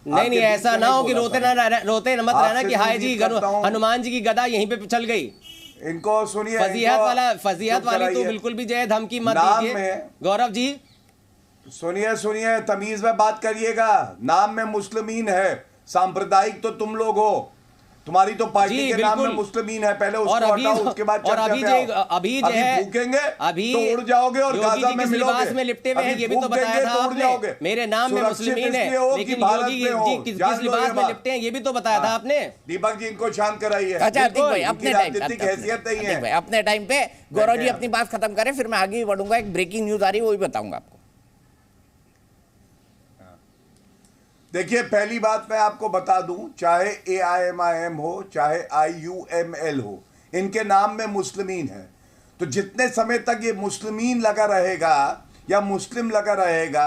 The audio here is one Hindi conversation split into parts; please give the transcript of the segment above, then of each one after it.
नहीं नहीं, ऐसा ना हो कि रोते मत रहना कि हाय जी हनुमान जी की गदा यहीं पे चल गई। इनको सुनिए, फजीहत वाली तो बिल्कुल भी जय धमकी मत दीजिए गौरव जी। सुनिए तमीज में बात करिएगा। नाम में मुस्लिमीन है, सांप्रदायिक तो तुम लोग हो, तुम्हारी तो पार्टी के नाम में मुस्लिमीन है। पहले उसको हटाओ, उसके बाद अभी भूखेंगे तो उड़ जाओगे और गाजा में मिलोगे। में लिपटे हुए हैं, ये भी तो बताया था आपने। मेरे नाम में मुस्लिमीन है, लेकिन योगी जी किस लिबास में लिपटे हैं ये भी तो बताया था आपने। दीपक जी इनको शांत कराइए। अच्छा अपने राजनीतिक हैसियत नहीं है, अपने टाइम पे। गौरव जी अपनी बात खत्म करें, फिर मैं आगे बढ़ूंगा। एक ब्रेकिंग न्यूज आ रही है, वो भी बताऊंगा आपको। देखिए, पहली बात मैं आपको बता दूं, चाहे AIMIM हो चाहे IUML हो, इनके नाम में मुस्लिमीन है। तो जितने समय तक ये मुस्लिमीन लगा रहेगा या मुस्लिम लगा रहेगा,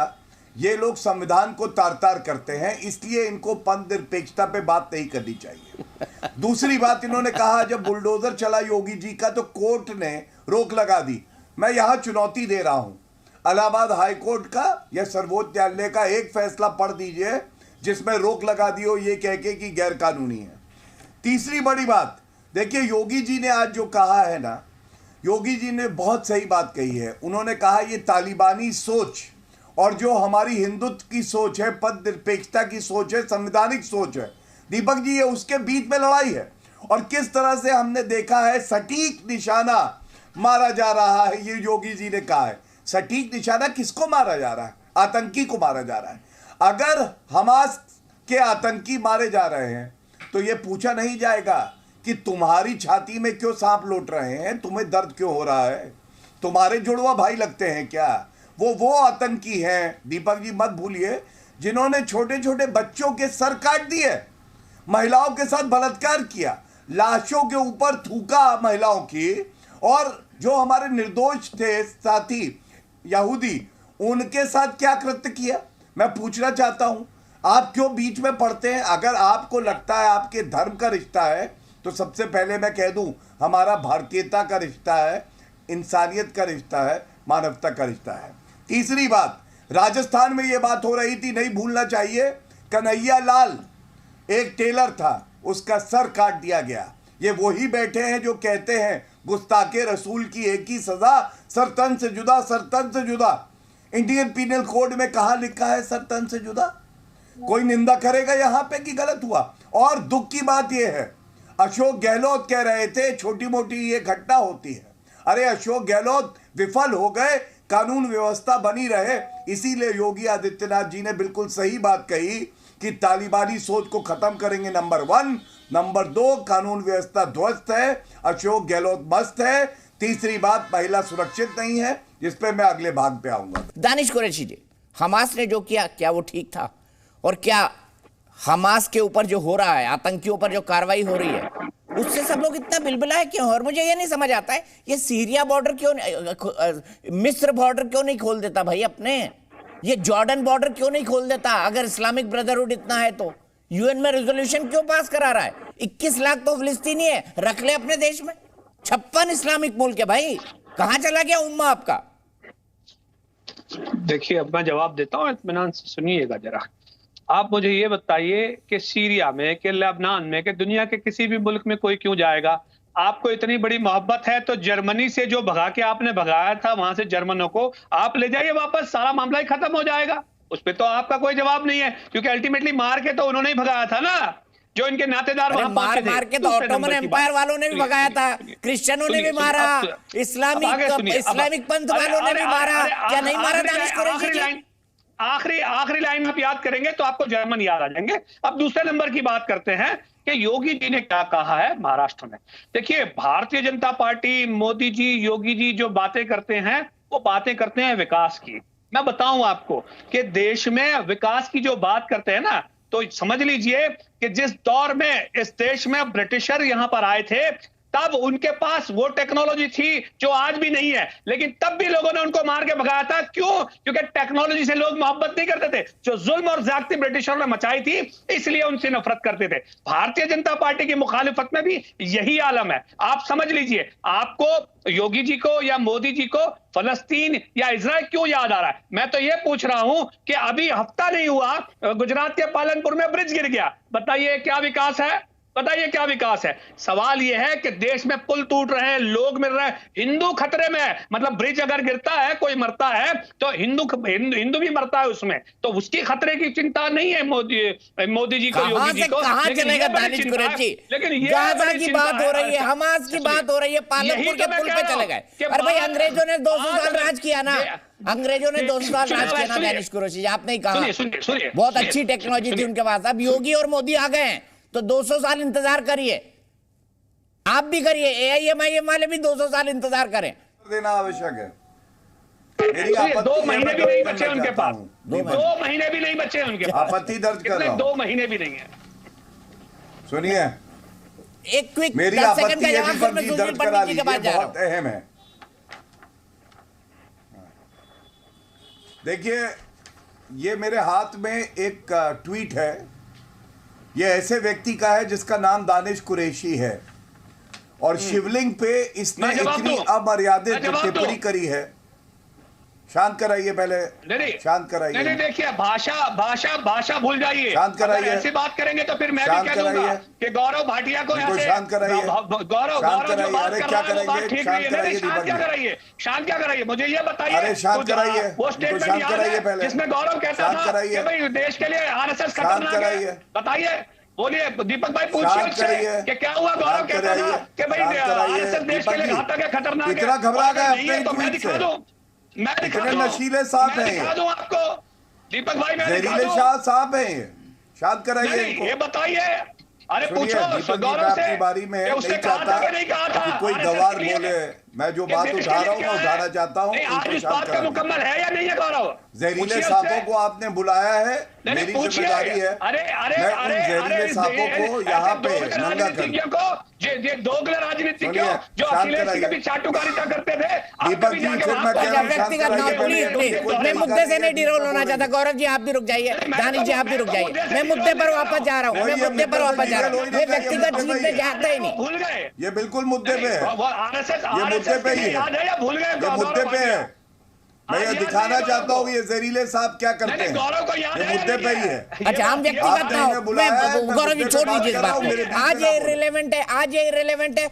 ये लोग संविधान को तार-तार करते हैं, इसलिए इनको पंथ निरपेक्षता पे बात नहीं करनी चाहिए। दूसरी बात, इन्होंने कहा जब बुलडोजर चला योगी जी का तो कोर्ट ने रोक लगा दी। मैं यहां चुनौती दे रहा हूं, इलाहाबाद हाई कोर्ट का या सर्वोच्च न्यायालय का एक फैसला पढ़ दीजिए जिसमें रोक लगा दी हो ये कह के कि गैर कानूनी है। तीसरी बड़ी बात, देखिए योगी जी ने आज जो कहा है ना, योगी जी ने बहुत सही बात कही है। उन्होंने कहा ये तालिबानी सोच और जो हमारी हिंदुत्व की सोच है, पद निरपेक्षता की सोच है, संवैधानिक सोच है, दीपक जी ये उसके बीच में लड़ाई है। और किस तरह से हमने देखा है सटीक निशाना मारा जा रहा है, ये योगी जी ने कहा है। सटीक निशाना किसको मारा जा रहा है? आतंकी को मारा जा रहा है। अगर हमास के आतंकी मारे जा रहे हैं तो यह पूछा नहीं जाएगा कि तुम्हारी छाती में क्यों सांप लौट रहे हैं, तुम्हें दर्द क्यों हो रहा है, तुम्हारे जुड़वा भाई लगते हैं क्या? वो आतंकी हैं, दीपक जी मत भूलिए, जिन्होंने छोटे छोटे बच्चों के सर काट दिए, महिलाओं के साथ बलात्कार किया, लाशों के ऊपर थूका महिलाओं की, और जो हमारे निर्दोष थे साथी यहूदी, उनके साथ क्या कृत्य किया। मैं पूछना चाहता हूं, आप क्यों बीच में पड़ते हैं? अगर आपको लगता है आपके धर्म का रिश्ता है तो सबसे पहले मैं कह दूं हमारा भारतीयता का रिश्ता है, इंसानियत का रिश्ता है, मानवता का रिश्ता है। तीसरी बात, राजस्थान में यह बात हो रही थी, नहीं भूलना चाहिए, कन्हैया लाल एक टेलर था, उसका सर काट दिया गया। ये वही बैठे हैं जो कहते हैं गुस्ताखे रसूल की एक ही सजा, सर तन से जुदा, सर तन से जुदा। इंडियन पीनल कोड में कहां लिखा है सर तन से जुदा? कोई निंदा करेगा यहां पे कि गलत हुआ? और दुख की बात यह है, अशोक गहलोत कह रहे थे छोटी मोटी ये घटना होती है। अरे अशोक गहलोत विफल हो गए, कानून व्यवस्था बनी रहे, इसीलिए योगी आदित्यनाथ जी ने बिल्कुल सही बात कही कि तालिबानी सोच को खत्म करेंगे, नंबर 1। नंबर 2, कानून व्यवस्था ध्वस्त है, अशोक गहलोत मस्त है। तीसरी बात, महिला सुरक्षित नहीं है, जिस पे मैं अगले भाग पे आऊंगा। दानिश कुरैशी जी, हमास ने जो किया, क्या वो ठीक था? और क्या हमास के ऊपर जो हो रहा है, आतंकियों पर जो कार्रवाई हो रही है, उससे सब लोग इतना बिलबिलाए क्यों? और मुझे ये नहीं समझ आता है, ये सीरिया बॉर्डर क्यों, मिस्र बॉर्डर क्यों नहीं खोल देता भाई अपने? ये जॉर्डन बॉर्डर क्यों नहीं खोल देता? अगर इस्लामिक ब्रदरहुड इतना है तो यूएन में रेजोल्यूशन क्यों पास करा रहा है? 21 लाख तो फिलिस्तीनी है, रख ले अपने देश में। 56 इस्लामिक मुल्क है भाई, कहां चला गया उम्मा आपका? देखिए, अब मैं जवाब देता हूँ, इत्मीनान से सुनिएगा जरा। आप मुझे ये बताइए कि सीरिया में, कि लेबनान में, कि दुनिया के किसी भी मुल्क में कोई क्यों जाएगा? आपको इतनी बड़ी मोहब्बत है तो जर्मनी से जो भगा के आपने भगाया था वहां से जर्मनों को आप ले जाइए वापस, सारा मामला ही खत्म हो जाएगा। उस पर तो आपका कोई जवाब नहीं है, क्योंकि अल्टीमेटली मार के तो उन्होंने ही भगाया था ना, जो इनके नातेदार वहां मार के तो ऑटोमन एम्पायर वालों ने भी भगाया था, क्रिश्चियनों ने भी मारा, इस्लामिक पंथ वालों ने भी मारा, क्या नहीं मारा? दानिश कुरैशी, आखिरी लाइन आप याद करेंगे तो आपको जर्मन याद आ जाएंगे। अब दूसरे नंबर की बात करते हैं कि योगी जी ने क्या कहा है महाराष्ट्र में। देखिए, भारतीय जनता पार्टी, मोदी जी, योगी जी जो बातें करते हैं वो बातें करते हैं विकास की। मैं बताऊं आपको कि देश में विकास की जो बात करते हैं ना, तो समझ लीजिए कि जिस दौर में इस देश में ब्रिटिशर यहां पर आए थे, तब उनके पास वो टेक्नोलॉजी थी जो आज भी नहीं है, लेकिन तब भी लोगों ने उनको मार के भगाया था। क्यों? क्योंकि टेक्नोलॉजी से लोग मोहब्बत नहीं करते थे। जो जुल्म और ज्यादती ब्रिटिशरों ने मचाई थी, इसलिए उनसे नफरत करते थे। भारतीय जनता पार्टी की मुखालिफत में भी यही आलम है। आप समझ लीजिए, आपको योगी जी को या मोदी जी को फलस्तीन या इजराइल क्यों याद आ रहा है? मैं तो ये पूछ रहा हूं कि अभी हफ्ता नहीं हुआ, गुजरात के पालनपुर में ब्रिज गिर गया। बताइए क्या विकास है? बताइए क्या विकास है? सवाल यह है कि देश में पुल टूट रहे हैं, लोग मिल रहे हैं, हिंदू खतरे में है। मतलब ब्रिज अगर गिरता है, कोई मरता है, तो हिंदू भी मरता है उसमें, तो उसकी खतरे की चिंता नहीं है मोदी जी को, योगी जी को। कहां चलेगा दानिश कुरैशी? लेकिन गाजा की बात हो रही है, हमास की बात हो रही है, पालनपुर के पुल पे चले गए। अरे भाई, अंग्रेजों ने 200 साल राज किया ना, अंग्रेजों ने 200 साल राज किया ना दानिश कुरैशी। आपने ही कहा बहुत अच्छी टेक्नोलॉजी थी उनके पास। अब योगी और मोदी आ गए हैं तो 200 साल इंतजार करिए, आप भी करिए, AIM-IM वाले भी 200 साल इंतजार करें। देना आवश्यक है। 2 महीने भी नहीं बचे उनके पास, 2 महीने भी नहीं बचे उनके पास। आपत्ति दर्ज कर रहा हूं। 2 महीने भी नहीं है। सुनिए, एक क्विक मेरी 10 सेकंड आपत्ति का जवाब फिर मैं दर्ज सुनील करा पंडित जी के पास लीजिए, जा रहा बहुत अहम है। देखिए, ये मेरे हाथ में एक ट्वीट है। ये ऐसे व्यक्ति का है जिसका नाम दानिश कुरैशी है, और शिवलिंग पे इसने इतनी अमर्यादित टिप्पणी करी है। शांत कराइए पहले, शांत कराइए। नहीं, देखिए, भाषा भूल जाइए। शांत कराइए। ऐसी बात करेंगे तो फिर मैं भी कह दूंगा कि गौरव भाटिया को यहाँ से शांत कराइए। गौरव जो बात कर रहा है वो बात ठीक नहीं है। शांत क्या कराइए? मुझे ये बताइए। अरे शांत कराइए, वो स्टेटमेंट याद है जिसमें गौरव कहता था कि भाई देश के लिए RSS खतरनाक है? बताइए, बोलिए दीपक भाई, पूछिए उससे कि क्या हुआ। गौरव कहता था कि भाई RSS देश के लिए घातक है, खतरनाक है। कितना घबरा गए अपने तो मैं दिखा दूं, इतने नशीले सांप हैं, दिखा दूं आपको दीपक भाई, मैं जहरीले सांप हैं। शांत कराइए इनको। ये बताइए। अरे पूछो गौरव से, बारी में नहीं चाहता कि कोई गवार बोले। मैं जो बात उठा रहा हूँ मैं उठाना चाहता हूँ। आज इस बात का मुकम्मल है या नहीं है गौरव? जहरीले सांपों को आपने बुलाया है, मेरी जिम्मेदारी है। मैं उन जहरीले सांपों को यहाँ पे नंगा करूँ। दोगले राजनीतिज्ञों जो अखिलेश की कभी चाटुकारिता करते थे, दीपक जी, फिर मैं कह रहा हूँ शांत कराइए। मैं मुद्दे से नहीं डिरोल होना चाहता। गौरव जी आप भी रुक जाइए, दानिश जी आप भी रुक जाइए। मैं मुद्दे पर वापस जा रहा हूँ, मैं मुद्दे पर वापस जा रहा हूँ। मैं व्यक्तिगत चीज पे जाता ही नहीं। भूल गए, ये बिल्कुल मुद्दे पे है, ये मुद्दे पे ही है, ये मुद्दे पे है। मैं ये दिखाना चाहता हूँ ये जहरीले सांप क्या करते हैं, ये मुद्दे पे ही है। अच्छा, हम व्यक्तिगत ना हो, मैं गौरव जी छोड़ दीजिए इस बात को। आज ये इररिलेवेंट है, आज ये इररिलेवेंट है।